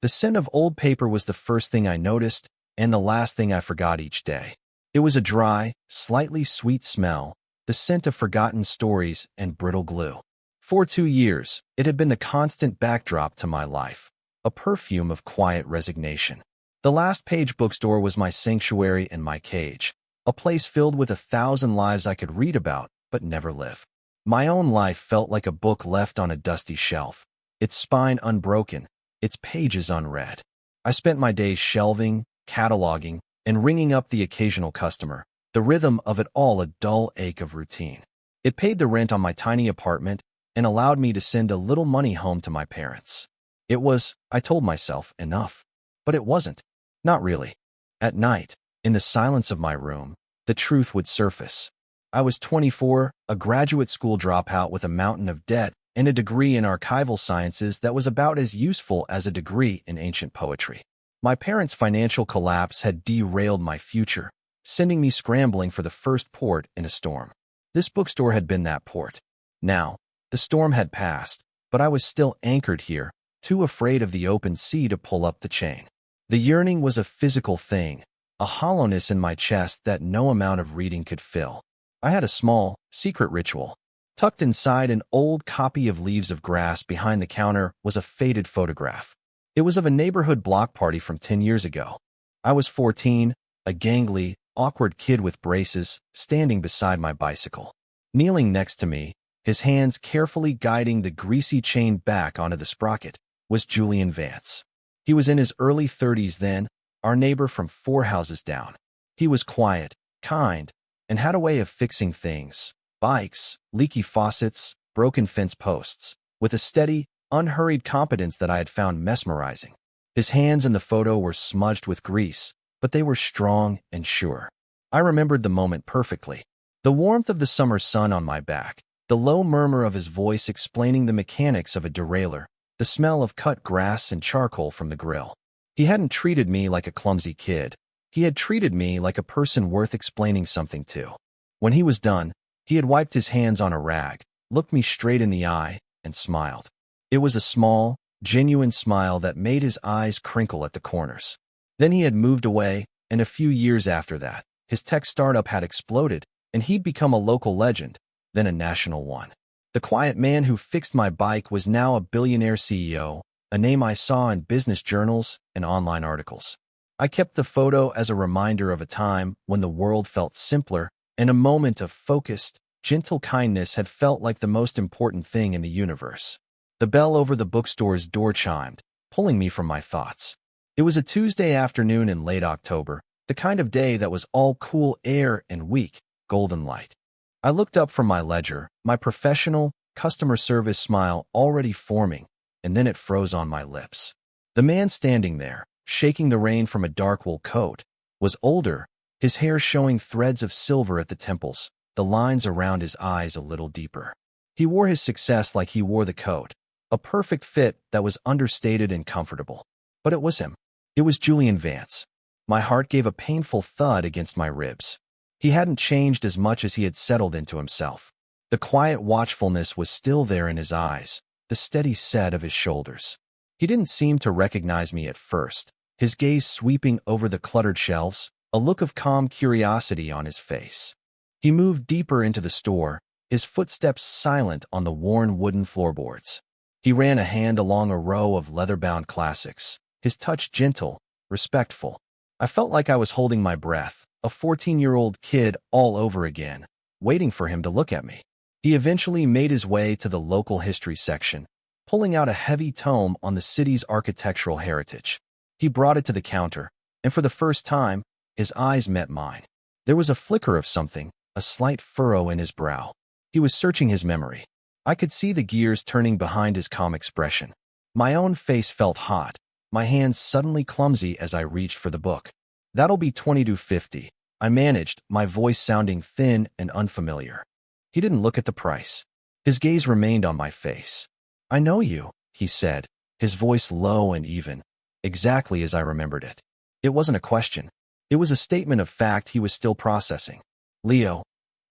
The scent of old paper was the first thing I noticed and the last thing I forgot each day. It was a dry, slightly sweet smell, the scent of forgotten stories and brittle glue. For 2 years, it had been the constant backdrop to my life, a perfume of quiet resignation. The Last Page bookstore was my sanctuary and my cage, a place filled with 1,000 lives I could read about but never live. My own life felt like a book left on a dusty shelf, its spine unbroken, its pages unread. I spent my days shelving, cataloging, and ringing up the occasional customer, the rhythm of it all a dull ache of routine. It paid the rent on my tiny apartment and allowed me to send a little money home to my parents. It was, I told myself, enough. But it wasn't. Not really. At night, in the silence of my room, the truth would surface. I was 24, a graduate school dropout with a mountain of debt and a degree in archival sciences that was about as useful as a degree in ancient poetry. My parents' financial collapse had derailed my future, sending me scrambling for the first port in a storm. This bookstore had been that port. Now, the storm had passed, but I was still anchored here, too afraid of the open sea to pull up the chain. The yearning was a physical thing, a hollowness in my chest that no amount of reading could fill. I had a small, secret ritual. Tucked inside an old copy of Leaves of Grass behind the counter was a faded photograph. It was of a neighborhood block party from 10 years ago. I was 14, a gangly, awkward kid with braces, standing beside my bicycle. Kneeling next to me, his hands carefully guiding the greasy chain back onto the sprocket, was Julian Vance. He was in his early 30s then, our neighbor from 4 houses down. He was quiet, kind, and had a way of fixing things: bikes, leaky faucets, broken fence posts, with a steady, unhurried competence that I had found mesmerizing. His hands in the photo were smudged with grease, but they were strong and sure. I remembered the moment perfectly. The warmth of the summer sun on my back, the low murmur of his voice explaining the mechanics of a derailleur, the smell of cut grass and charcoal from the grill. He hadn't treated me like a clumsy kid. He had treated me like a person worth explaining something to. When he was done, he had wiped his hands on a rag, looked me straight in the eye, and smiled. It was a small, genuine smile that made his eyes crinkle at the corners. Then he had moved away, and a few years after that, his tech startup had exploded, and he'd become a local legend, then a national one. The quiet man who fixed my bike was now a billionaire CEO, a name I saw in business journals and online articles. I kept the photo as a reminder of a time when the world felt simpler, and a moment of focused, gentle kindness had felt like the most important thing in the universe. The bell over the bookstore's door chimed, pulling me from my thoughts. It was a Tuesday afternoon in late October, the kind of day that was all cool air and weak, golden light. I looked up from my ledger, my professional, customer service smile already forming, and then it froze on my lips. The man standing there, shaking the rain from a dark wool coat, was older, his hair showing threads of silver at the temples, the lines around his eyes a little deeper. He wore his success like he wore the coat, a perfect fit that was understated and comfortable. But it was him. It was Julian Vance. My heart gave a painful thud against my ribs. He hadn't changed as much as he had settled into himself. The quiet watchfulness was still there in his eyes, the steady set of his shoulders. He didn't seem to recognize me at first, his gaze sweeping over the cluttered shelves, a look of calm curiosity on his face. He moved deeper into the store, his footsteps silent on the worn wooden floorboards. He ran a hand along a row of leather-bound classics, his touch gentle, respectful. I felt like I was holding my breath, a 14-year-old kid all over again, waiting for him to look at me. He eventually made his way to the local history section, pulling out a heavy tome on the city's architectural heritage. He brought it to the counter, and for the first time, his eyes met mine. There was a flicker of something, a slight furrow in his brow. He was searching his memory. I could see the gears turning behind his calm expression. My own face felt hot, my hands suddenly clumsy as I reached for the book. "That'll be $22.50, I managed, my voice sounding thin and unfamiliar. He didn't look at the price. His gaze remained on my face. "I know you," he said, his voice low and even, exactly as I remembered it. It wasn't a question. It was a statement of fact he was still processing. "Leo,"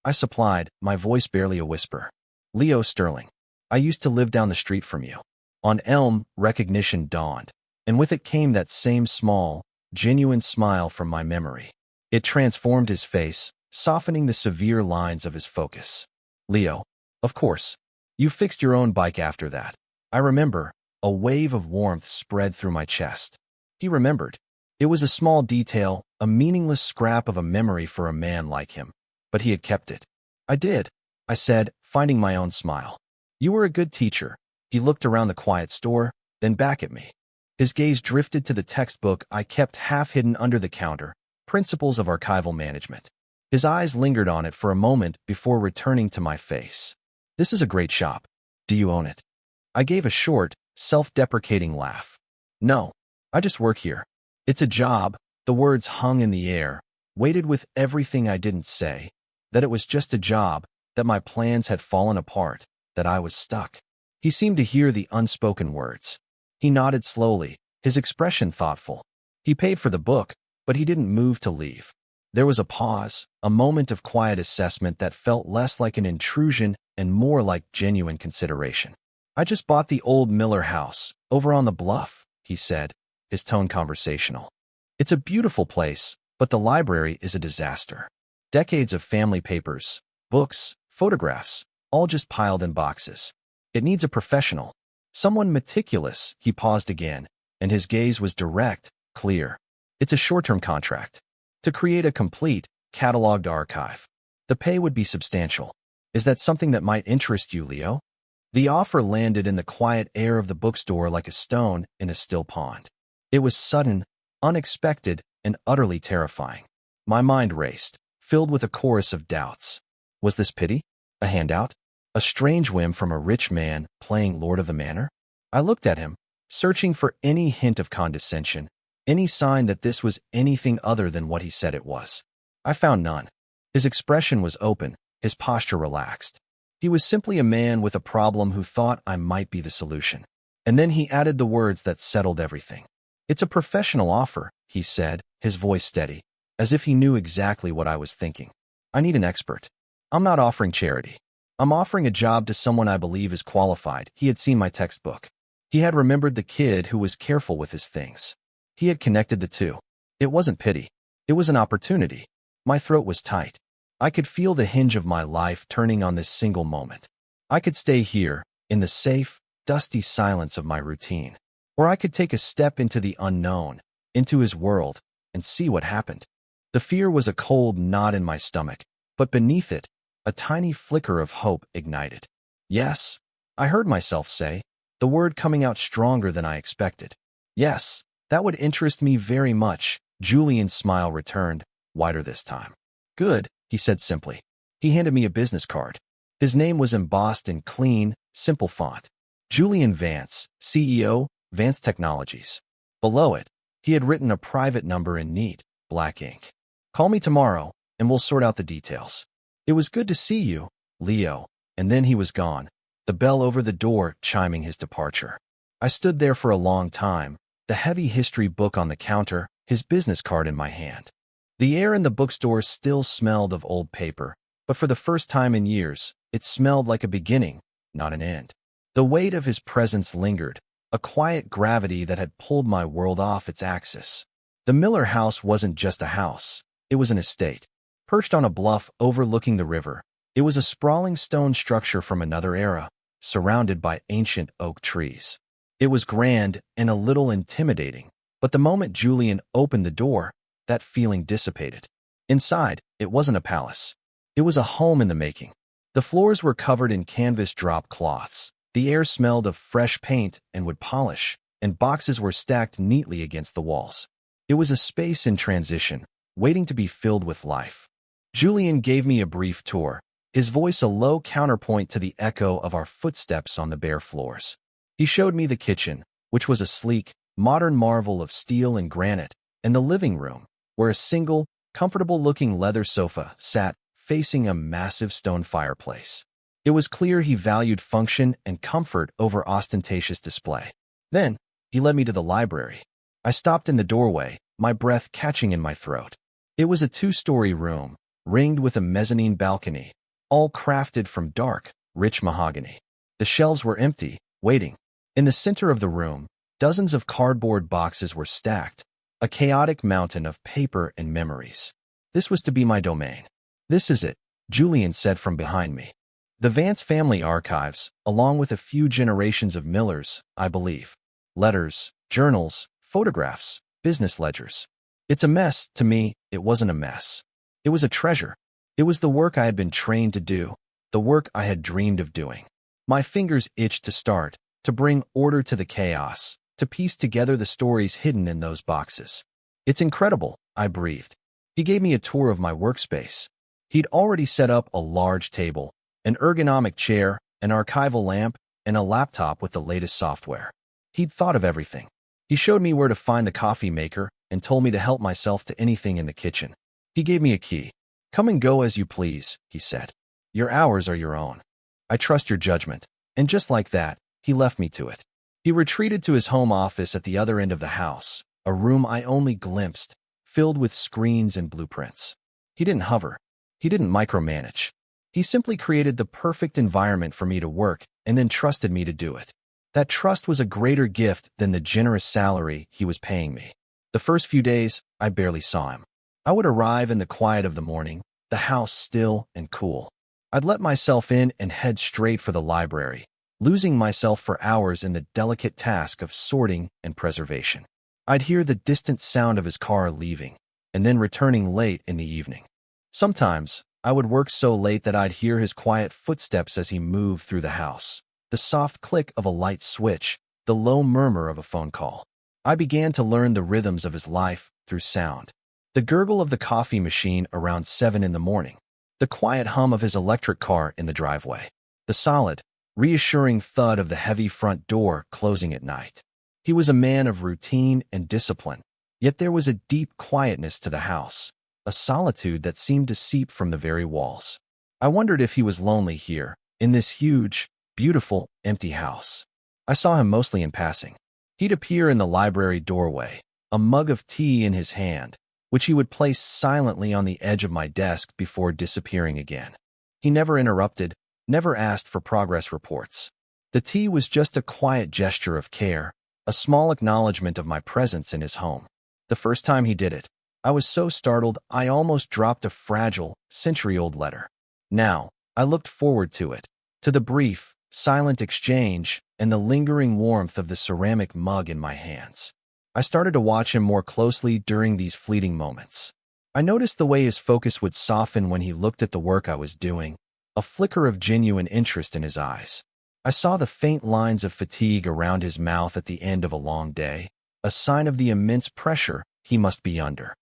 I supplied, my voice barely a whisper. "Leo Sterling. I used to live down the street from you." On Elm, recognition dawned. and with it came that same small, genuine smile from my memory. It transformed his face, softening the severe lines of his focus. Leo, of course. You fixed your own bike after that. I remember. A wave of warmth spread through my chest. He remembered. It was a small detail, a meaningless scrap of a memory for a man like him. But he had kept it. I did, I said, finding my own smile. You were a good teacher. He looked around the quiet store, then back at me. His gaze drifted to the textbook I kept half hidden under the counter, Principles of Archival Management. His eyes lingered on it for a moment before returning to my face. This is a great shop. Do you own it? I gave a short, self-deprecating laugh. No, I just work here. It's a job. The words hung in the air, weighted with everything I didn't say, that it was just a job, that my plans had fallen apart, that I was stuck. He seemed to hear the unspoken words. He nodded slowly, his expression thoughtful. He paid for the book, but he didn't move to leave. There was a pause, a moment of quiet assessment that felt less like an intrusion and more like genuine consideration. I just bought the old Miller house, over on the bluff, he said, his tone conversational. It's a beautiful place, but the library is a disaster. Decades of family papers, books, photographs, all just piled in boxes. It needs a professional, someone meticulous. He paused again, and his gaze was direct, clear. It's a short-term contract. To create a complete, cataloged archive. The pay would be substantial. Is that something that might interest you, Leo? The offer landed in the quiet air of the bookstore like a stone in a still pond. It was sudden, unexpected, and utterly terrifying. My mind raced, filled with a chorus of doubts. Was this pity? A handout? A strange whim from a rich man playing Lord of the Manor? I looked at him, searching for any hint of condescension, any sign that this was anything other than what he said it was. I found none. His expression was open, his posture relaxed. He was simply a man with a problem who thought I might be the solution. And then he added the words that settled everything. It's a professional offer, he said, his voice steady, as if he knew exactly what I was thinking. I need an expert. I'm not offering charity. I'm offering a job to someone I believe is qualified. He had seen my textbook. He had remembered the kid who was careful with his things. He had connected the two. It wasn't pity. It was an opportunity. My throat was tight. I could feel the hinge of my life turning on this single moment. I could stay here, in the safe, dusty silence of my routine. Or I could take a step into the unknown, into his world, and see what happened. The fear was a cold knot in my stomach, but beneath it, a tiny flicker of hope ignited. Yes, I heard myself say, the word coming out stronger than I expected. Yes, that would interest me very much. Julian's smile returned, wider this time. Good, he said simply. He handed me a business card. His name was embossed in clean, simple font. Julian Vance, CEO, Vance Technologies. Below it, he had written a private number in neat, black ink. Call me tomorrow, and we'll sort out the details. It was good to see you, Leo, and then he was gone, the bell over the door chiming his departure. I stood there for a long time, the heavy history book on the counter, his business card in my hand. The air in the bookstore still smelled of old paper, but for the first time in years, it smelled like a beginning, not an end. The weight of his presence lingered, a quiet gravity that had pulled my world off its axis. The Miller house wasn't just a house, it was an estate. Perched on a bluff overlooking the river, it was a sprawling stone structure from another era, surrounded by ancient oak trees. It was grand and a little intimidating, but the moment Julian opened the door, that feeling dissipated. Inside, it wasn't a palace. It was a home in the making. The floors were covered in canvas drop cloths. The air smelled of fresh paint and wood polish, and boxes were stacked neatly against the walls. It was a space in transition, waiting to be filled with life. Julian gave me a brief tour, his voice a low counterpoint to the echo of our footsteps on the bare floors. He showed me the kitchen, which was a sleek, modern marvel of steel and granite, and the living room, where a single, comfortable-looking leather sofa sat facing a massive stone fireplace. It was clear he valued function and comfort over ostentatious display. Then, he led me to the library. I stopped in the doorway, my breath catching in my throat. It was a two-story room, ringed with a mezzanine balcony, all crafted from dark, rich mahogany. The shelves were empty, waiting. In the center of the room, Dozens of cardboard boxes were stacked, a chaotic mountain of paper and memories. This was to be my domain. "This is it," Julian said from behind me. "The Vance family archives, along with a few generations of Millers, I believe. Letters, journals, photographs, business ledgers. It's a mess. To me, it wasn't a mess. It was a treasure. It was the work I had been trained to do, the work I had dreamed of doing. My fingers itched to start, to bring order to the chaos, to piece together the stories hidden in those boxes. "It's incredible," I breathed. He gave me a tour of my workspace. He'd already set up a large table, an ergonomic chair, an archival lamp, and a laptop with the latest software. He'd thought of everything. He showed me where to find the coffee maker and told me to help myself to anything in the kitchen. He gave me a key. "Come and go as you please," he said. "Your hours are your own. I trust your judgment." And just like that, he left me to it. He retreated to his home office at the other end of the house, a room I only glimpsed, filled with screens and blueprints. He didn't hover. He didn't micromanage. He simply created the perfect environment for me to work and then trusted me to do it. That trust was a greater gift than the generous salary he was paying me. The first few days, I barely saw him. I would arrive in the quiet of the morning, the house still and cool. I'd let myself in and head straight for the library, losing myself for hours in the delicate task of sorting and preservation. I'd hear the distant sound of his car leaving, and then returning late in the evening. Sometimes, I would work so late that I'd hear his quiet footsteps as he moved through the house, the soft click of a light switch, the low murmur of a phone call. I began to learn the rhythms of his life through sound. The gurgle of the coffee machine around 7 in the morning, the quiet hum of his electric car in the driveway, the solid, reassuring thud of the heavy front door closing at night. He was a man of routine and discipline, yet there was a deep quietness to the house, a solitude that seemed to seep from the very walls. I wondered if he was lonely here, in this huge, beautiful, empty house. I saw him mostly in passing. He'd appear in the library doorway, a mug of tea in his hand, which he would place silently on the edge of my desk before disappearing again. He never interrupted, never asked for progress reports. The tea was just a quiet gesture of care, a small acknowledgement of my presence in his home. The first time he did it, I was so startled I almost dropped a fragile, century-old letter. Now, I looked forward to it, to the brief, silent exchange and the lingering warmth of the ceramic mug in my hands. I started to watch him more closely during these fleeting moments. I noticed the way his focus would soften when he looked at the work I was doing, a flicker of genuine interest in his eyes. I saw the faint lines of fatigue around his mouth at the end of a long day, a sign of the immense pressure he must be under.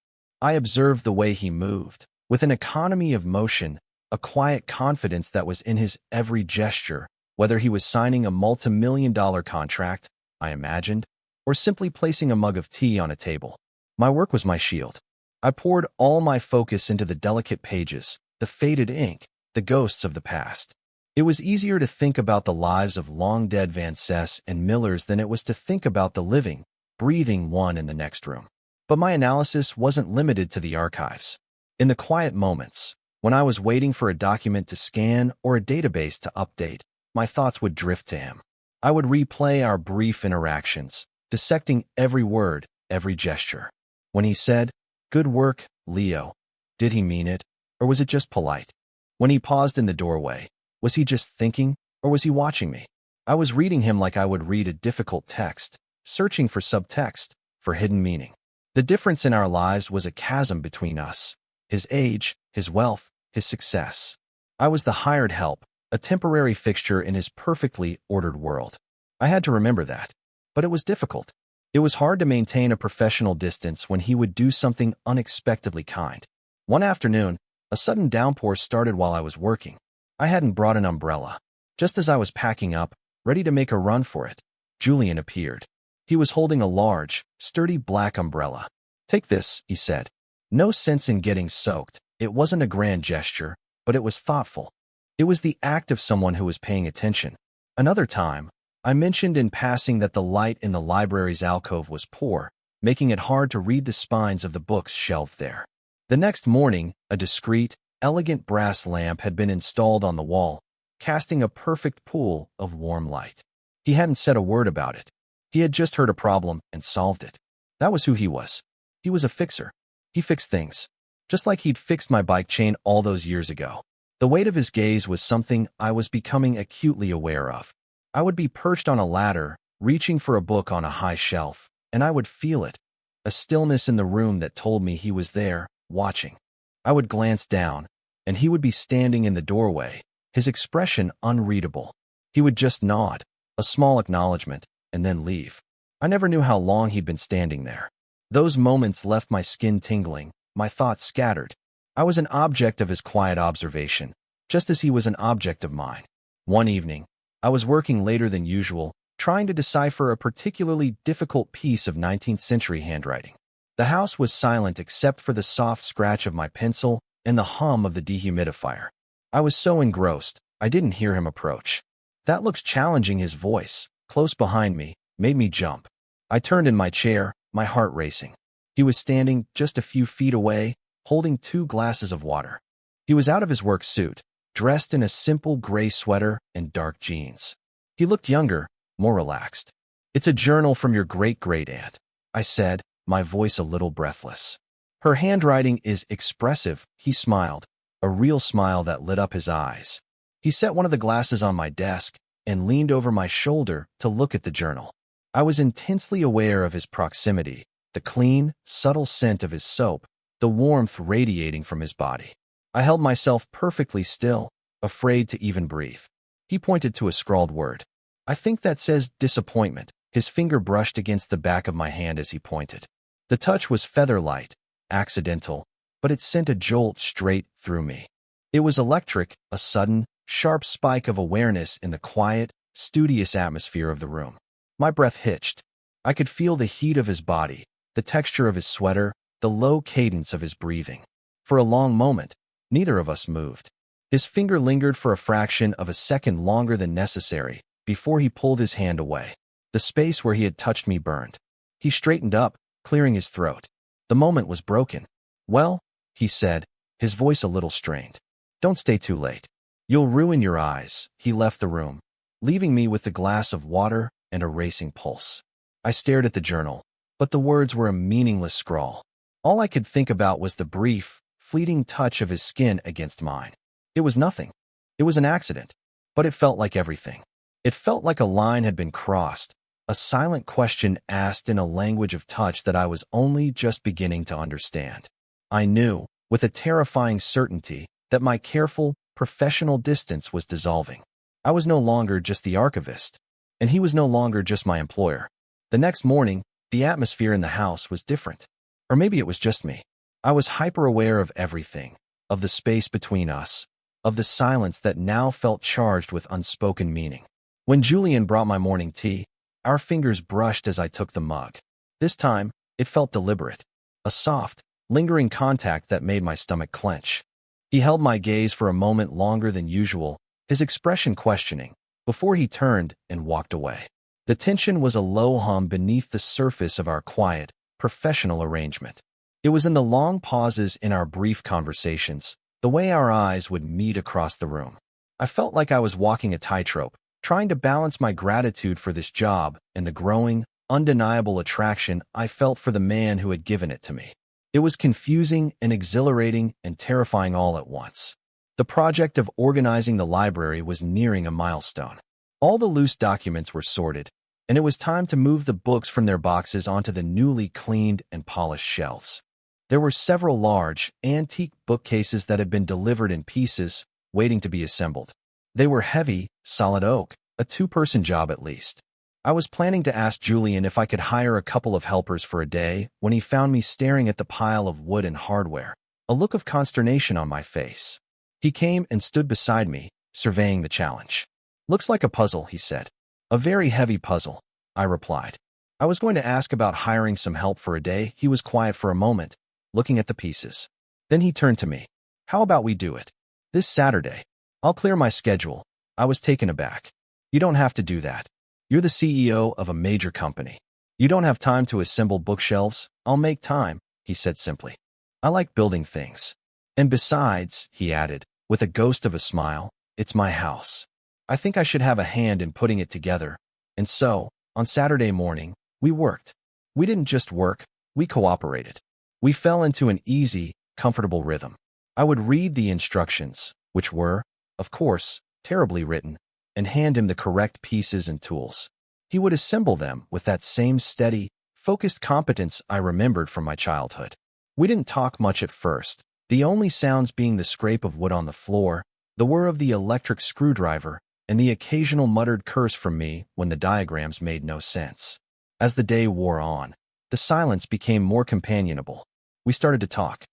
I observed the way he moved, with an economy of motion, a quiet confidence that was in his every gesture, whether he was signing a multi-million-dollar contract, I imagined, or simply placing a mug of tea on a table. My work was my shield. I poured all my focus into the delicate pages, the faded ink, the ghosts of the past. It was easier to think about the lives of long-dead Vances and Millers than it was to think about the living, breathing one in the next room. But my analysis wasn't limited to the archives. In the quiet moments, when I was waiting for a document to scan or a database to update, my thoughts would drift to him. I would replay our brief interactions, dissecting every word, every gesture. When he said, "Good work, Leo," did he mean it, or was it just polite? When he paused in the doorway, was he just thinking, or was he watching me? I was reading him like I would read a difficult text, searching for subtext, for hidden meaning. The difference in our lives was a chasm between us, his age, his wealth, his success. I was the hired help, a temporary fixture in his perfectly ordered world. I had to remember that. But it was difficult. It was hard to maintain a professional distance when he would do something unexpectedly kind. One afternoon, a sudden downpour started while I was working. I hadn't brought an umbrella. Just as I was packing up, ready to make a run for it, Julian appeared. He was holding a large, sturdy black umbrella. "Take this," he said. No sense in getting soaked. It wasn't a grand gesture, but it was thoughtful. It was the act of someone who was paying attention. Another time, I mentioned in passing that the light in the library's alcove was poor, making it hard to read the spines of the books shelved there. The next morning, a discreet, elegant brass lamp had been installed on the wall, casting a perfect pool of warm light. He hadn't said a word about it. He had just heard a problem and solved it. That was who he was. He was a fixer. He fixed things. Just like he'd fixed my bike chain all those years ago. The weight of his gaze was something I was becoming acutely aware of. I would be perched on a ladder, reaching for a book on a high shelf, and I would feel it. A stillness in the room that told me he was there, watching. I would glance down, and he would be standing in the doorway, his expression unreadable. He would just nod, a small acknowledgement, and then leave. I never knew how long he'd been standing there. Those moments left my skin tingling, my thoughts scattered. I was an object of his quiet observation, just as he was an object of mine. One evening, I was working later than usual, trying to decipher a particularly difficult piece of 19th century handwriting. The house was silent except for the soft scratch of my pencil and the hum of the dehumidifier. I was so engrossed, I didn't hear him approach. "That looks challenging," his voice, close behind me, made me jump. I turned in my chair, my heart racing. He was standing just a few feet away, holding 2 glasses of water. He was out of his work suit, dressed in a simple gray sweater and dark jeans. He looked younger, more relaxed. "It's a journal from your great-great-aunt," I said, my voice a little breathless. "Her handwriting is expressive," he smiled, a real smile that lit up his eyes. He set one of the glasses on my desk and leaned over my shoulder to look at the journal. I was intensely aware of his proximity, the clean, subtle scent of his soap, the warmth radiating from his body. I held myself perfectly still, afraid to even breathe. He pointed to a scrawled word. "I think that says disappointment." His finger brushed against the back of my hand as he pointed. The touch was feather-light, accidental, but it sent a jolt straight through me. It was electric, a sudden, sharp spike of awareness in the quiet, studious atmosphere of the room. My breath hitched. I could feel the heat of his body, the texture of his sweater, the low cadence of his breathing. For a long moment, neither of us moved. His finger lingered for a fraction of a second longer than necessary before he pulled his hand away. The space where he had touched me burned. He straightened up, clearing his throat. The moment was broken. "Well," he said, his voice a little strained. "Don't stay too late. You'll ruin your eyes." He left the room, leaving me with the glass of water and a racing pulse. I stared at the journal, but the words were a meaningless scrawl. All I could think about was the brief, fleeting touch of his skin against mine. It was nothing. It was an accident, but it felt like everything. It felt like a line had been crossed, a silent question asked in a language of touch that I was only just beginning to understand. I knew, with a terrifying certainty, that my careful, professional distance was dissolving. I was no longer just the archivist, and he was no longer just my employer. The next morning, the atmosphere in the house was different. Or maybe it was just me. I was hyper-aware of everything, of the space between us, of the silence that now felt charged with unspoken meaning. When Julian brought my morning tea, our fingers brushed as I took the mug. This time, it felt deliberate, a soft, lingering contact that made my stomach clench. He held my gaze for a moment longer than usual, his expression questioning, before he turned and walked away. The tension was a low hum beneath the surface of our quiet, professional arrangement. It was in the long pauses in our brief conversations, the way our eyes would meet across the room. I felt like I was walking a tightrope, trying to balance my gratitude for this job and the growing, undeniable attraction I felt for the man who had given it to me. It was confusing and exhilarating and terrifying all at once. The project of organizing the library was nearing a milestone. All the loose documents were sorted, and it was time to move the books from their boxes onto the newly cleaned and polished shelves. There were several large, antique bookcases that had been delivered in pieces, waiting to be assembled. They were heavy, solid oak, a 2-person job at least. I was planning to ask Julian if I could hire a couple of helpers for a day when he found me staring at the pile of wood and hardware, a look of consternation on my face. He came and stood beside me, surveying the challenge. "Looks like a puzzle," he said. "A very heavy puzzle," I replied. I was going to ask about hiring some help for a day. He was quiet for a moment, looking at the pieces. Then he turned to me. "How about we do it this Saturday? I'll clear my schedule." I was taken aback. "You don't have to do that. You're the CEO of a major company. You don't have time to assemble bookshelves." "I'll make time," he said simply. "I like building things. And besides," he added, with a ghost of a smile, "it's my house. I think I should have a hand in putting it together." And so, On Saturday morning, we worked. We didn't just work, we cooperated. We fell into an easy, comfortable rhythm. I would read the instructions, which were, of course, terribly written, and hand him the correct pieces and tools. He would assemble them with that same steady, focused competence I remembered from my childhood. We didn't talk much at first, the only sounds being the scrape of wood on the floor, the whir of the electric screwdriver, and the occasional muttered curse from me when the diagrams made no sense. As the day wore on, the silence became more companionable. We started to talk.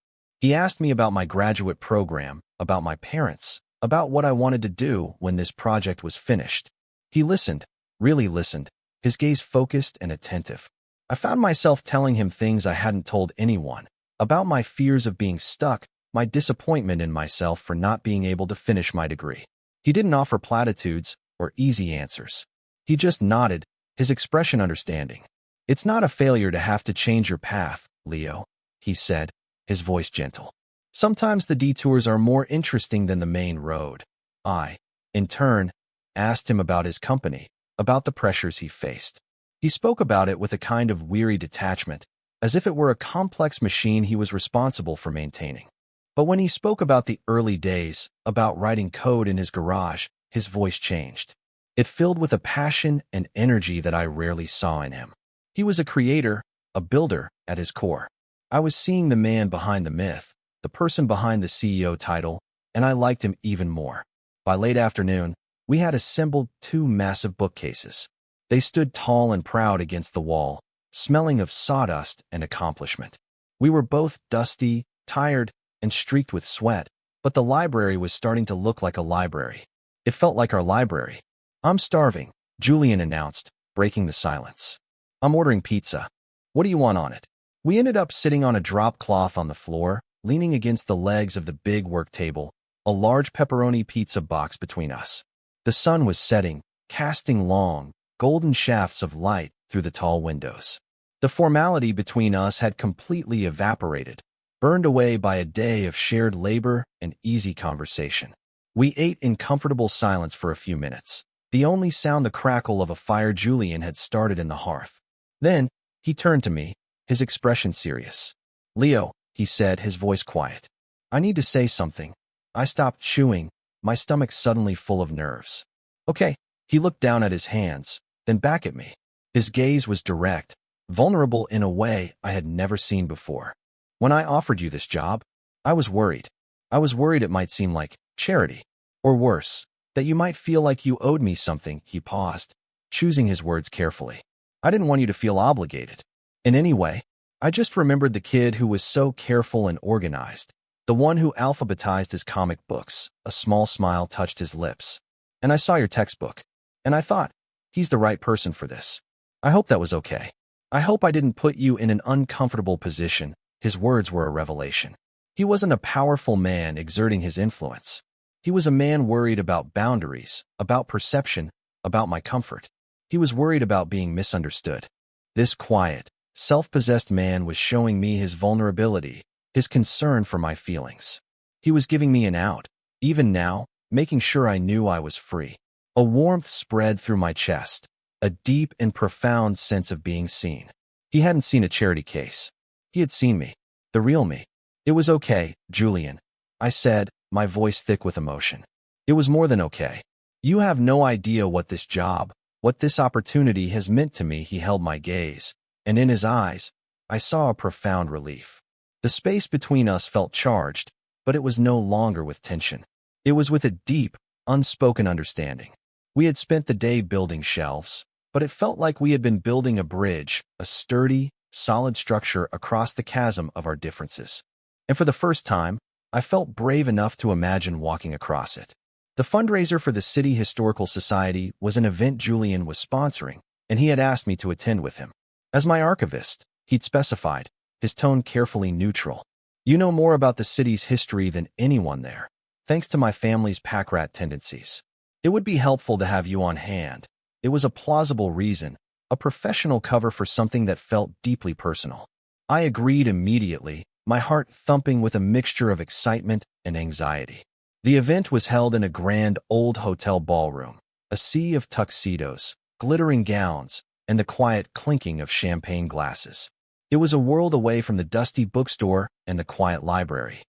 He asked me about my graduate program, about my parents, about what I wanted to do when this project was finished. He listened, really listened, his gaze focused and attentive. I found myself telling him things I hadn't told anyone, about my fears of being stuck, my disappointment in myself for not being able to finish my degree. He didn't offer platitudes or easy answers. He just nodded, his expression understanding. "It's not a failure to have to change your path, Leo," he said, his voice gentle. "Sometimes the detours are more interesting than the main road." I, in turn, asked him about his company, about the pressures he faced. He spoke about it with a kind of weary detachment, as if it were a complex machine he was responsible for maintaining. But when he spoke about the early days, about writing code in his garage, his voice changed. It filled with a passion and energy that I rarely saw in him. He was a creator, a builder, at his core. I was seeing the man behind the myth, the person behind the CEO title, and I liked him even more. By late afternoon, we had assembled 2 massive bookcases. They stood tall and proud against the wall, smelling of sawdust and accomplishment. We were both dusty, tired, and streaked with sweat, but the library was starting to look like a library. It felt like our library. "I'm starving," Julian announced, breaking the silence. "I'm ordering pizza. What do you want on it?" We ended up sitting on a drop cloth on the floor, leaning against the legs of the big work table, a large pepperoni pizza box between us. The sun was setting, casting long, golden shafts of light through the tall windows. The formality between us had completely evaporated, burned away by a day of shared labor and easy conversation. We ate in comfortable silence for a few minutes, the only sound the crackle of a fire Julian had started in the hearth. Then, he turned to me, his expression serious. "Leo," he said, his voice quiet. "I need to say something." I stopped chewing, my stomach suddenly full of nerves. "Okay." He looked down at his hands, then back at me. His gaze was direct, vulnerable in a way I had never seen before. "When I offered you this job, I was worried. I was worried it might seem like charity. Or worse, that you might feel like you owed me something." He paused, choosing his words carefully. "I didn't want you to feel obligated. In any way, I just remembered the kid who was so careful and organized, the one who alphabetized his comic books." A small smile touched his lips. "And I saw your textbook, and I thought, he's the right person for this. I hope that was okay. I hope I didn't put you in an uncomfortable position." His words were a revelation. He wasn't a powerful man exerting his influence. He was a man worried about boundaries, about perception, about my comfort. He was worried about being misunderstood. This quiet, self-possessed man was showing me his vulnerability, his concern for my feelings. He was giving me an out, even now, making sure I knew I was free. A warmth spread through my chest, a deep and profound sense of being seen. He hadn't seen a charity case. He had seen me, the real me. "It was okay, Julian," I said, my voice thick with emotion. "It was more than okay. You have no idea what this job, what this opportunity has meant to me." He held my gaze, and in his eyes, I saw a profound relief. The space between us felt charged, but it was no longer with tension. It was with a deep, unspoken understanding. We had spent the day building shelves, but it felt like we had been building a bridge, a sturdy, solid structure across the chasm of our differences. And for the first time, I felt brave enough to imagine walking across it. The fundraiser for the City Historical Society was an event Julian was sponsoring, and he had asked me to attend with him. As my archivist, he'd specified, his tone carefully neutral. "You know more about the city's history than anyone there, thanks to my family's pack rat tendencies. It would be helpful to have you on hand." It was a plausible reason, a professional cover for something that felt deeply personal. I agreed immediately, my heart thumping with a mixture of excitement and anxiety. The event was held in a grand old hotel ballroom, a sea of tuxedos, glittering gowns, and the quiet clinking of champagne glasses. It was a world away from the dusty bookstore and the quiet library.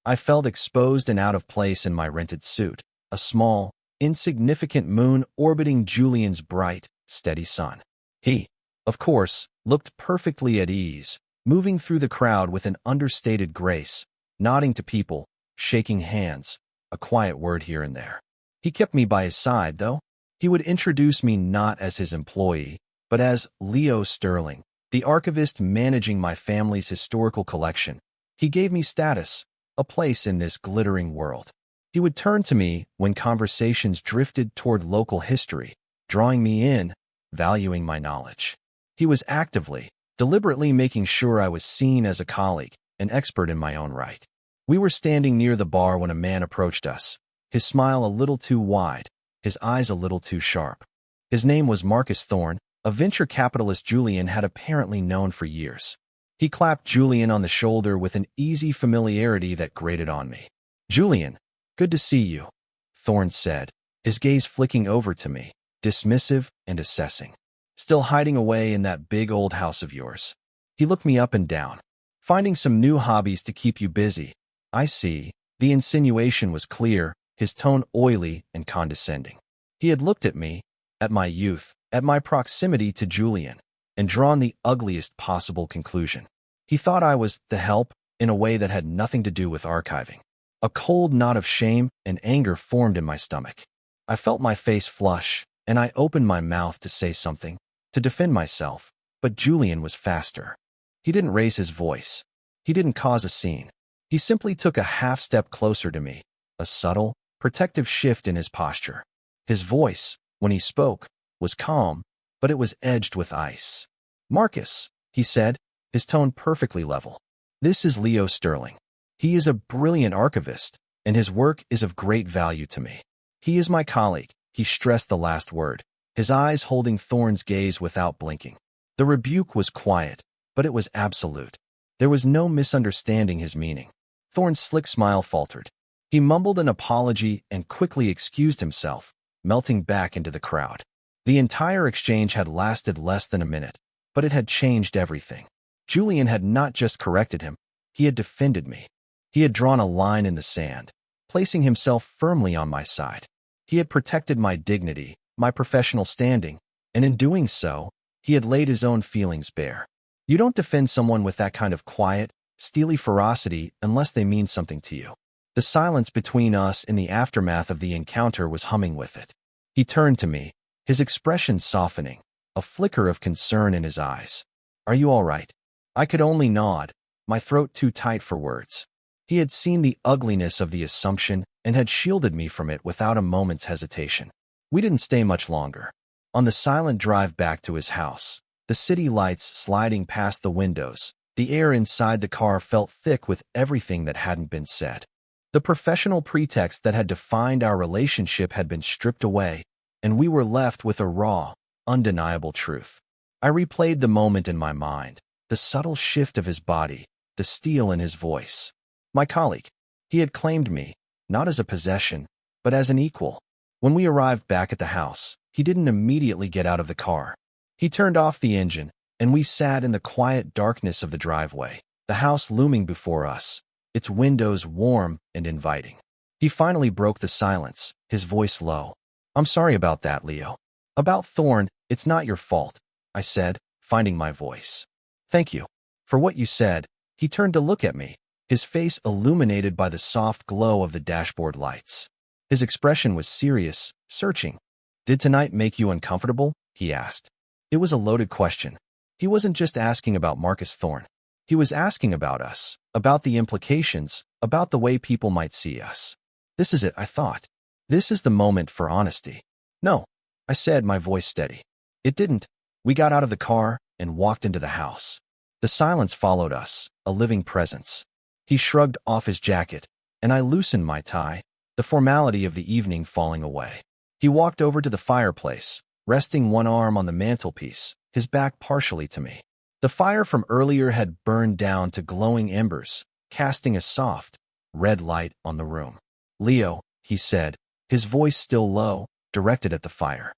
I felt exposed and out of place in my rented suit, a small, insignificant moon orbiting Julian's bright, steady sun. He, of course, looked perfectly at ease, moving through the crowd with an understated grace, nodding to people, shaking hands, a quiet word here and there. He kept me by his side, though. He would introduce me not as his employee, but as Leo Sterling, the archivist managing my family's historical collection. He gave me status, a place in this glittering world. He would turn to me when conversations drifted toward local history, drawing me in, valuing my knowledge. He was actively, deliberately making sure I was seen as a colleague, an expert in my own right. We were standing near the bar when a man approached us, his smile a little too wide, his eyes a little too sharp. His name was Marcus Thorne, a venture capitalist Julian had apparently known for years. He clapped Julian on the shoulder with an easy familiarity that grated on me. "Julian, good to see you," Thorne said, his gaze flicking over to me, dismissive and assessing. "Still hiding away in that big old house of yours?" He looked me up and down. "Finding some new hobbies to keep you busy. I see." The insinuation was clear, his tone oily and condescending. He had looked at me, at my youth, at my proximity to Julian, and drawn the ugliest possible conclusion. He thought I was the help in a way that had nothing to do with archiving. A cold knot of shame and anger formed in my stomach. I felt my face flush, and I opened my mouth to say something, to defend myself, but Julian was faster. He didn't raise his voice. He didn't cause a scene. He simply took a half step closer to me, a subtle, protective shift in his posture. His voice, when he spoke, was calm, but it was edged with ice. "Marcus," he said, his tone perfectly level. "This is Leo Sterling. He is a brilliant archivist, and his work is of great value to me. He is my colleague." He stressed the last word, his eyes holding Thorne's gaze without blinking. The rebuke was quiet, but it was absolute. There was no misunderstanding his meaning. Thorne's slick smile faltered. He mumbled an apology and quickly excused himself, melting back into the crowd. The entire exchange had lasted less than a minute, but it had changed everything. Julian had not just corrected him, he had defended me. He had drawn a line in the sand, placing himself firmly on my side. He had protected my dignity, my professional standing, and in doing so, he had laid his own feelings bare. You don't defend someone with that kind of quiet, steely ferocity unless they mean something to you. The silence between us in the aftermath of the encounter was humming with it. He turned to me, his expression softening, a flicker of concern in his eyes. "Are you all right?" I could only nod, my throat too tight for words. He had seen the ugliness of the assumption and had shielded me from it without a moment's hesitation. We didn't stay much longer. On the silent drive back to his house, the city lights sliding past the windows, the air inside the car felt thick with everything that hadn't been said. The professional pretext that had defined our relationship had been stripped away, and we were left with a raw, undeniable truth. I replayed the moment in my mind, the subtle shift of his body, the steel in his voice. My colleague. He had claimed me, not as a possession, but as an equal. When we arrived back at the house, he didn't immediately get out of the car. He turned off the engine, and we sat in the quiet darkness of the driveway, the house looming before us, its windows warm and inviting. He finally broke the silence, his voice low. "I'm sorry about that, Leo. About Thorne, it's not your fault," I said, finding my voice. "Thank you for what you said." He turned to look at me, his face illuminated by the soft glow of the dashboard lights. His expression was serious, searching. "Did tonight make you uncomfortable?" he asked. It was a loaded question. He wasn't just asking about Marcus Thorne. He was asking about us, about the implications, about the way people might see us. This is it, I thought. This is the moment for honesty. "No," I said, my voice steady. "It didn't." We got out of the car and walked into the house. The silence followed us, a living presence. He shrugged off his jacket, and I loosened my tie, the formality of the evening falling away. He walked over to the fireplace, resting one arm on the mantelpiece, his back partially to me. The fire from earlier had burned down to glowing embers, casting a soft, red light on the room. "Leo," he said, his voice still low, directed at the fire.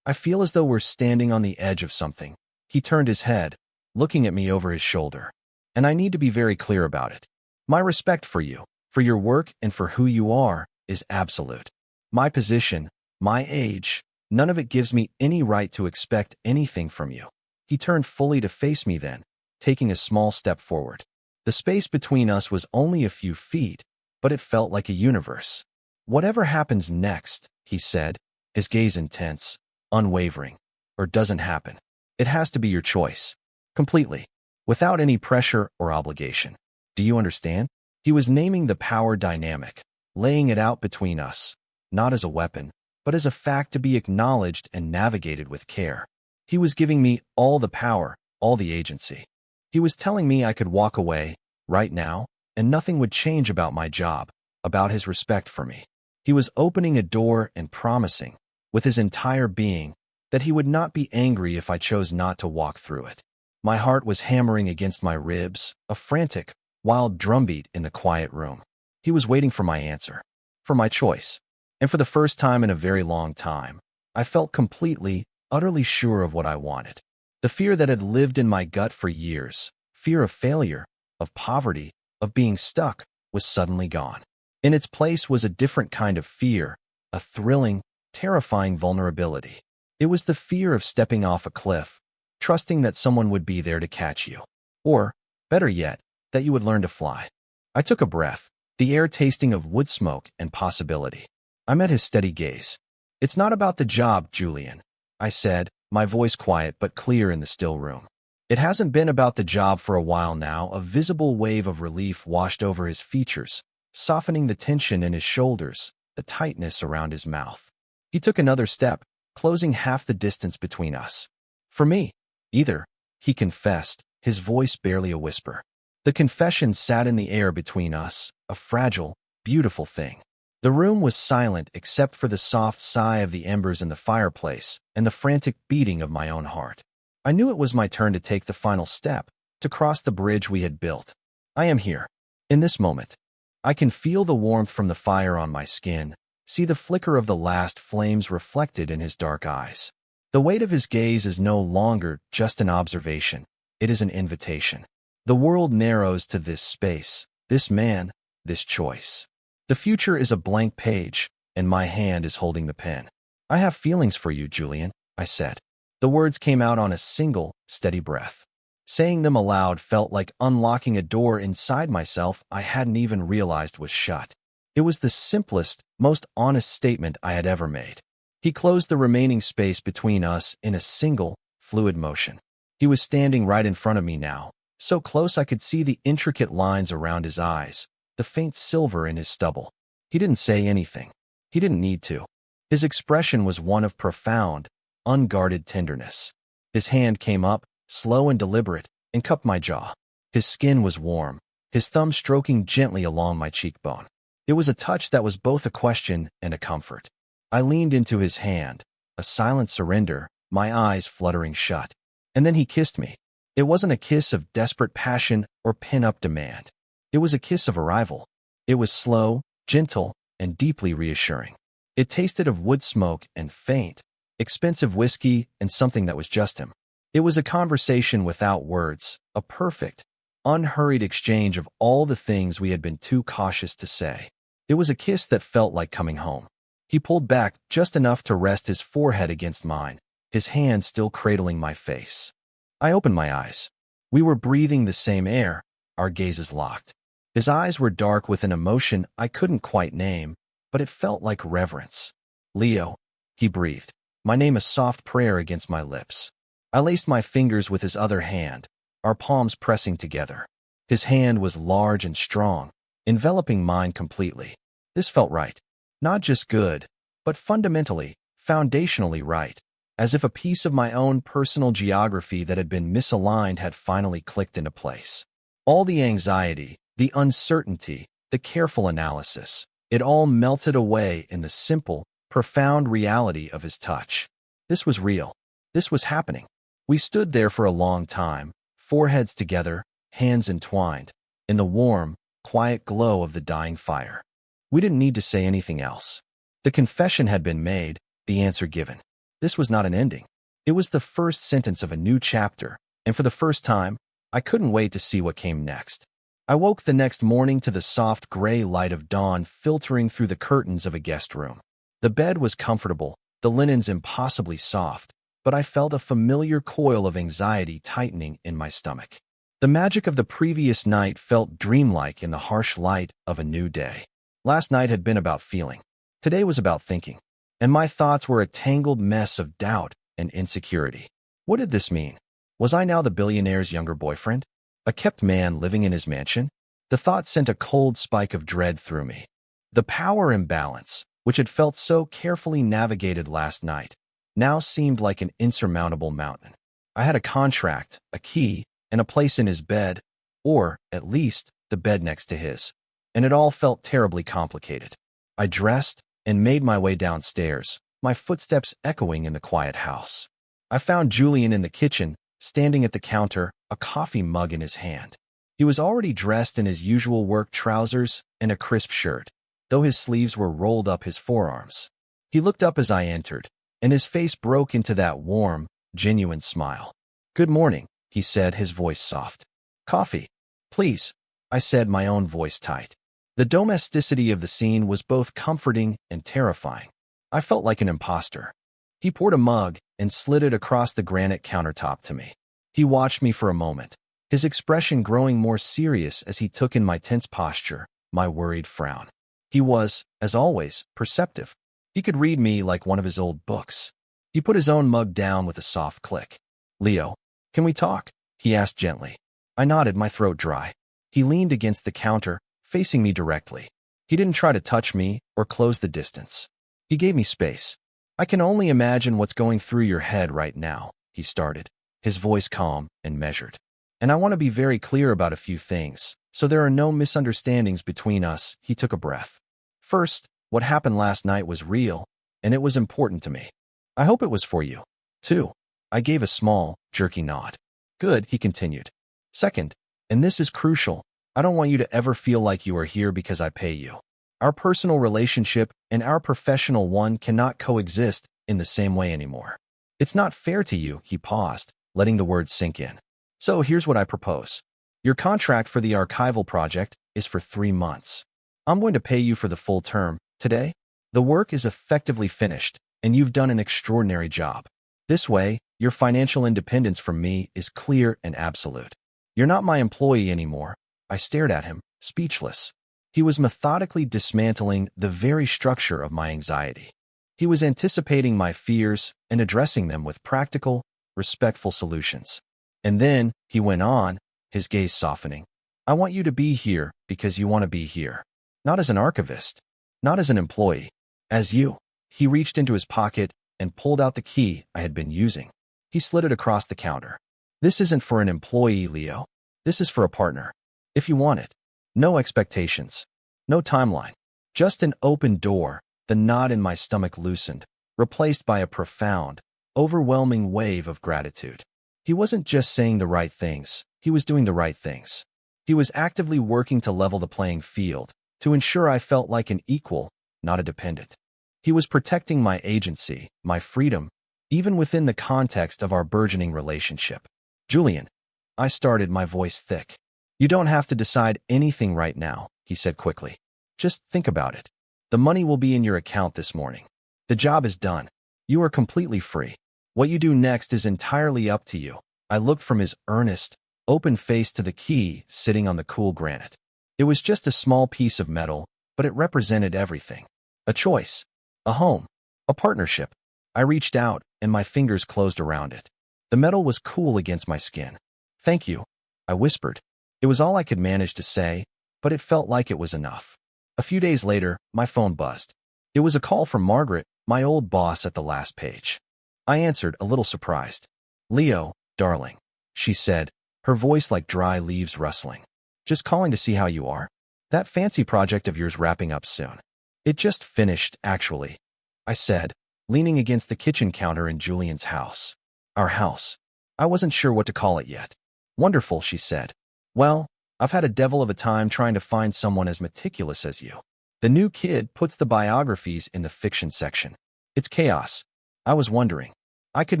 I feel as though we're standing on the edge of something. He turned his head, looking at me over his shoulder. And I need to be very clear about it. My respect for you, for your work, and for who you are, is absolute. My position, my age, none of it gives me any right to expect anything from you. He turned fully to face me then, taking a small step forward. The space between us was only a few feet, but it felt like a universe. Whatever happens next, he said, his gaze intense, unwavering, or doesn't happen. It has to be your choice. Completely. Without any pressure or obligation. Do you understand? He was naming the power dynamic, laying it out between us, not as a weapon, but as a fact to be acknowledged and navigated with care. He was giving me all the power, all the agency. He was telling me I could walk away, right now, and nothing would change about my job, about his respect for me. He was opening a door and promising, with his entire being, that he would not be angry if I chose not to walk through it. My heart was hammering against my ribs, a frantic, wild drumbeat in the quiet room. He was waiting for my answer, for my choice. And for the first time in a very long time, I felt completely, utterly sure of what I wanted. The fear that had lived in my gut for years, fear of failure, of poverty, of being stuck, was suddenly gone. In its place was a different kind of fear, a thrilling, terrifying vulnerability. It was the fear of stepping off a cliff, trusting that someone would be there to catch you. Or, better yet, that you would learn to fly. I took a breath, the air tasting of wood smoke and possibility. I met his steady gaze. "It's not about the job, Julian," I said, my voice quiet but clear in the still room. It hasn't been about the job for a while now. A visible wave of relief washed over his features, softening the tension in his shoulders, the tightness around his mouth. He took another step, closing half the distance between us. "For me, either," he confessed, his voice barely a whisper. The confession sat in the air between us, a fragile, beautiful thing. The room was silent except for the soft sigh of the embers in the fireplace and the frantic beating of my own heart. I knew it was my turn to take the final step, to cross the bridge we had built. I am here. In this moment. I can feel the warmth from the fire on my skin, see the flicker of the last flames reflected in his dark eyes. The weight of his gaze is no longer just an observation. It is an invitation. The world narrows to this space, this man, this choice. The future is a blank page, and my hand is holding the pen. "I have feelings for you, Julian," I said. The words came out on a single, steady breath. Saying them aloud felt like unlocking a door inside myself I hadn't even realized was shut. It was the simplest, most honest statement I had ever made. He closed the remaining space between us in a single, fluid motion. He was standing right in front of me now, so close I could see the intricate lines around his eyes, the faint silver in his stubble. He didn't say anything. He didn't need to. His expression was one of profound, unguarded tenderness. His hand came up, slow and deliberate, and cupped my jaw. His skin was warm, his thumb stroking gently along my cheekbone. It was a touch that was both a question and a comfort. I leaned into his hand, a silent surrender, my eyes fluttering shut. And then he kissed me. It wasn't a kiss of desperate passion or pin-up demand. It was a kiss of arrival. It was slow, gentle, and deeply reassuring. It tasted of wood smoke and faint, expensive whiskey and something that was just him. It was a conversation without words, a perfect, unhurried exchange of all the things we had been too cautious to say. It was a kiss that felt like coming home. He pulled back just enough to rest his forehead against mine, his hand still cradling my face. I opened my eyes. We were breathing the same air, our gazes locked. His eyes were dark with an emotion I couldn't quite name, but it felt like reverence. "Leo," he breathed, my name a soft prayer against my lips. I laced my fingers with his other hand, our palms pressing together. His hand was large and strong, enveloping mine completely. This felt right. Not just good, but fundamentally, foundationally right. As if a piece of my own personal geography that had been misaligned had finally clicked into place. All the anxiety, the uncertainty, the careful analysis, it all melted away in the simple, profound reality of his touch. This was real. This was happening. We stood there for a long time, foreheads together, hands entwined, in the warm, quiet glow of the dying fire. We didn't need to say anything else. The confession had been made, the answer given. This was not an ending. It was the first sentence of a new chapter, and for the first time, I couldn't wait to see what came next. I woke the next morning to the soft gray light of dawn filtering through the curtains of a guest room. The bed was comfortable, the linens impossibly soft, but I felt a familiar coil of anxiety tightening in my stomach. The magic of the previous night felt dreamlike in the harsh light of a new day. Last night had been about feeling. Today was about thinking, and my thoughts were a tangled mess of doubt and insecurity. What did this mean? Was I now the billionaire's younger boyfriend? A kept man living in his mansion? The thought sent a cold spike of dread through me. The power imbalance, which had felt so carefully navigated last night, now seemed like an insurmountable mountain. I had a contract, a key, and a place in his bed, or, at least, the bed next to his, and it all felt terribly complicated. I dressed and made my way downstairs, my footsteps echoing in the quiet house. I found Julian in the kitchen, standing at the counter, a coffee mug in his hand. He was already dressed in his usual work trousers and a crisp shirt, though his sleeves were rolled up his forearms. He looked up as I entered, and his face broke into that warm, genuine smile. "Good morning," he said, his voice soft. "Coffee, please," I said, my own voice tight. The domesticity of the scene was both comforting and terrifying. I felt like an imposter. He poured a mug and slid it across the granite countertop to me. He watched me for a moment, his expression growing more serious as he took in my tense posture, my worried frown. He was, as always, perceptive. He could read me like one of his old books. He put his own mug down with a soft click. "Leo, can we talk?" he asked gently. I nodded, my throat dry. He leaned against the counter, facing me directly. He didn't try to touch me or close the distance. He gave me space. "I can only imagine what's going through your head right now," he started, his voice calm and measured. "And I want to be very clear about a few things, so there are no misunderstandings between us." He took a breath. "First, what happened last night was real, and it was important to me. I hope it was for you, too." I gave a small, jerky nod. "Good," he continued. "Second, and this is crucial, I don't want you to ever feel like you are here because I pay you. Our personal relationship and our professional one cannot coexist in the same way anymore. It's not fair to you." He paused, letting the words sink in. "So here's what I propose. Your contract for the archival project is for 3 months. I'm going to pay you for the full term today. The work is effectively finished, and you've done an extraordinary job. This way, your financial independence from me is clear and absolute. You're not my employee anymore." I stared at him, speechless. He was methodically dismantling the very structure of my anxiety. He was anticipating my fears and addressing them with practical, respectful solutions. And then, he went on, his gaze softening. "I want you to be here because you want to be here. Not as an archivist, not as an employee, as you." He reached into his pocket and pulled out the key I had been using. He slid it across the counter. "This isn't for an employee, Leo. This is for a partner. If you want it. No expectations. No timeline. Just an open door." The knot in my stomach loosened, replaced by a profound, overwhelming wave of gratitude. He wasn't just saying the right things, he was doing the right things. He was actively working to level the playing field, to ensure I felt like an equal, not a dependent. He was protecting my agency, my freedom, even within the context of our burgeoning relationship. "Julian," I started, my voice thick. "You don't have to decide anything right now," he said quickly. "Just think about it. The money will be in your account this morning. The job is done. You are completely free. What you do next is entirely up to you." I looked from his earnest, open face to the key sitting on the cool granite. It was just a small piece of metal, but it represented everything. A choice, a home, a partnership. I reached out, and my fingers closed around it. The metal was cool against my skin. "Thank you," I whispered. It was all I could manage to say, but it felt like it was enough. A few days later, my phone buzzed. It was a call from Margaret, my old boss at the last page. I answered, a little surprised. "Leo, darling," she said, her voice like dry leaves rustling. "Just calling to see how you are. That fancy project of yours wrapping up soon." "It just finished, actually," I said, leaning against the kitchen counter in Julian's house. Our house. I wasn't sure what to call it yet. "Wonderful," she said. "Well, I've had a devil of a time trying to find someone as meticulous as you. The new kid puts the biographies in the fiction section. It's chaos. I was wondering. I could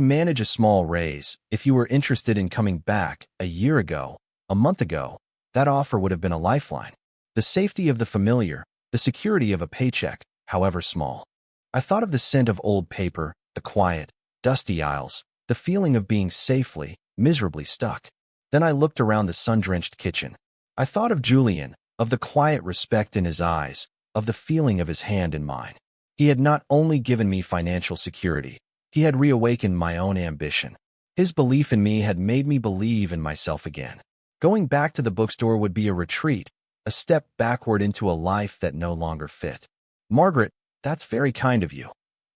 manage a small raise. If you were interested in coming back a year ago, a month ago, that offer would have been a lifeline. The safety of the familiar, the security of a paycheck, however small. I thought of the scent of old paper, the quiet, dusty aisles, the feeling of being safely, miserably stuck. Then I looked around the sun-drenched kitchen. I thought of Julian, of the quiet respect in his eyes, of the feeling of his hand in mine. He had not only given me financial security, he had reawakened my own ambition. His belief in me had made me believe in myself again. Going back to the bookstore would be a retreat, a step backward into a life that no longer fit. Margaret, that's very kind of you,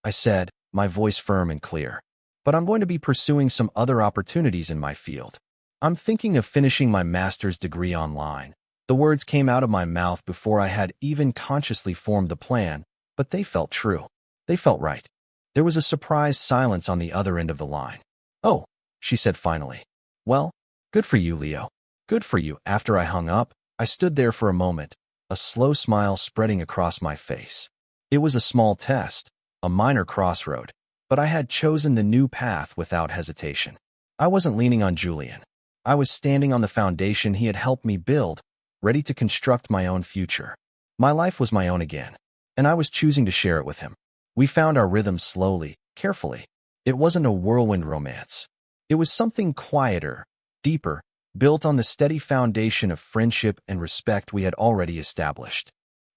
I said, my voice firm and clear. But I'm going to be pursuing some other opportunities in my field. I'm thinking of finishing my master's degree online. The words came out of my mouth before I had even consciously formed the plan, but they felt true. They felt right. There was a surprised silence on the other end of the line. Oh, she said finally. Well, good for you, Leo. Good for you. After I hung up, I stood there for a moment, a slow smile spreading across my face. It was a small test, a minor crossroad, but I had chosen the new path without hesitation. I wasn't leaning on Julian. I was standing on the foundation he had helped me build, ready to construct my own future. My life was my own again, and I was choosing to share it with him. We found our rhythm slowly, carefully. It wasn't a whirlwind romance. It was something quieter, deeper, built on the steady foundation of friendship and respect we had already established.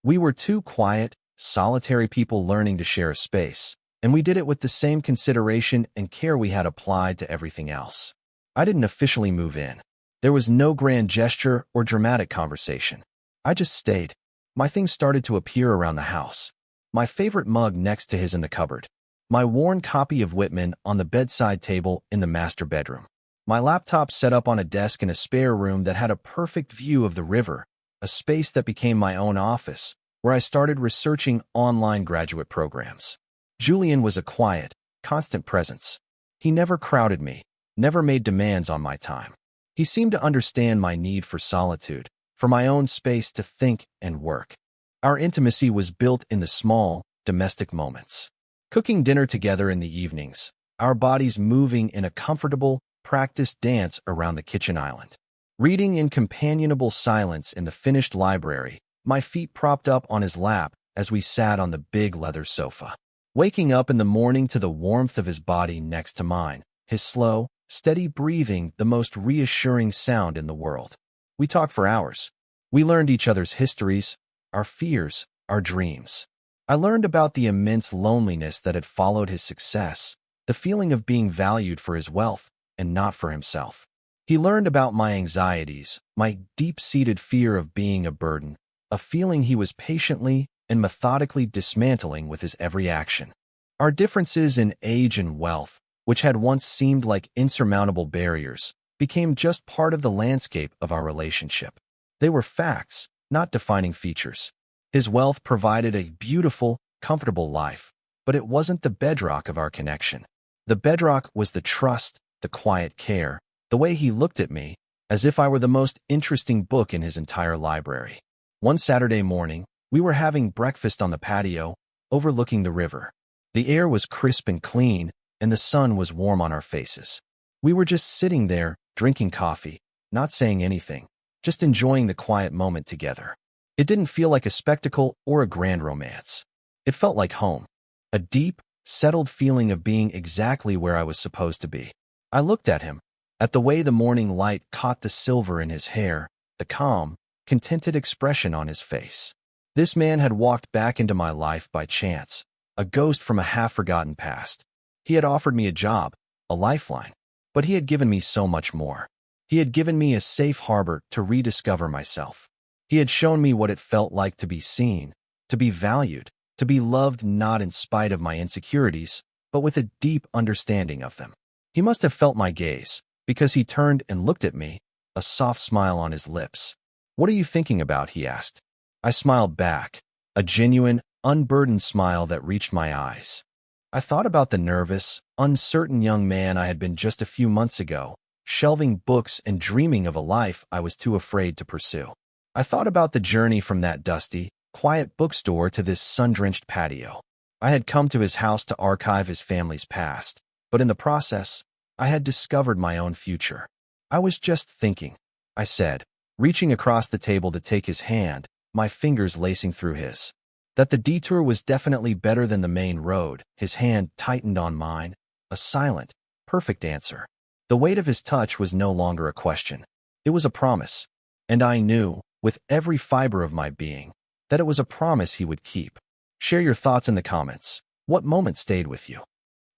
We were two quiet, solitary people learning to share a space, and we did it with the same consideration and care we had applied to everything else. I didn't officially move in. There was no grand gesture or dramatic conversation. I just stayed. My things started to appear around the house. My favorite mug next to his in the cupboard. My worn copy of Whitman on the bedside table in the master bedroom. My laptop set up on a desk in a spare room that had a perfect view of the river, a space that became my own office, where I started researching online graduate programs. Julian was a quiet, constant presence. He never crowded me, never made demands on my time. He seemed to understand my need for solitude, for my own space to think and work. Our intimacy was built in the small, domestic moments. Cooking dinner together in the evenings, our bodies moving in a comfortable, practiced dance around the kitchen island. Reading in companionable silence in the finished library, my feet propped up on his lap as we sat on the big leather sofa. Waking up in the morning to the warmth of his body next to mine, his slow, steady breathing the most reassuring sound in the world. We talked for hours. We learned each other's histories, our fears, our dreams. I learned about the immense loneliness that had followed his success, the feeling of being valued for his wealth and not for himself. He learned about my anxieties, my deep-seated fear of being a burden, a feeling he was patiently and methodically dismantling with his every action. Our differences in age and wealth, which had once seemed like insurmountable barriers, became just part of the landscape of our relationship. They were facts, not defining features. His wealth provided a beautiful, comfortable life, but it wasn't the bedrock of our connection. The bedrock was the trust, the quiet care, the way he looked at me, as if I were the most interesting book in his entire library. One Saturday morning, we were having breakfast on the patio, overlooking the river. The air was crisp and clean, and the sun was warm on our faces. We were just sitting there, drinking coffee, not saying anything, just enjoying the quiet moment together. It didn't feel like a spectacle or a grand romance. It felt like home, a deep, settled feeling of being exactly where I was supposed to be. I looked at him, at the way the morning light caught the silver in his hair, the calm, contented expression on his face. This man had walked back into my life by chance, a ghost from a half-forgotten past. He had offered me a job, a lifeline, but he had given me so much more. He had given me a safe harbor to rediscover myself. He had shown me what it felt like to be seen, to be valued, to be loved not in spite of my insecurities, but with a deep understanding of them. He must have felt my gaze, because he turned and looked at me, a soft smile on his lips. "What are you thinking about?" he asked. I smiled back, a genuine, unburdened smile that reached my eyes. I thought about the nervous, uncertain young man I had been just a few months ago, shelving books and dreaming of a life I was too afraid to pursue. I thought about the journey from that dusty, quiet bookstore to this sun-drenched patio. I had come to his house to archive his family's past, but in the process, I had discovered my own future. I was just thinking, I said, reaching across the table to take his hand, my fingers lacing through his. That the detour was definitely better than the main road. His hand tightened on mine, a silent, perfect answer. The weight of his touch was no longer a question. It was a promise, and I knew, with every fiber of my being, that it was a promise he would keep. Share your thoughts in the comments. What moment stayed with you?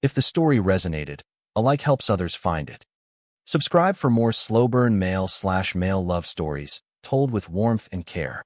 If the story resonated, a like helps others find it. Subscribe for more slow burn male/male love stories told with warmth and care.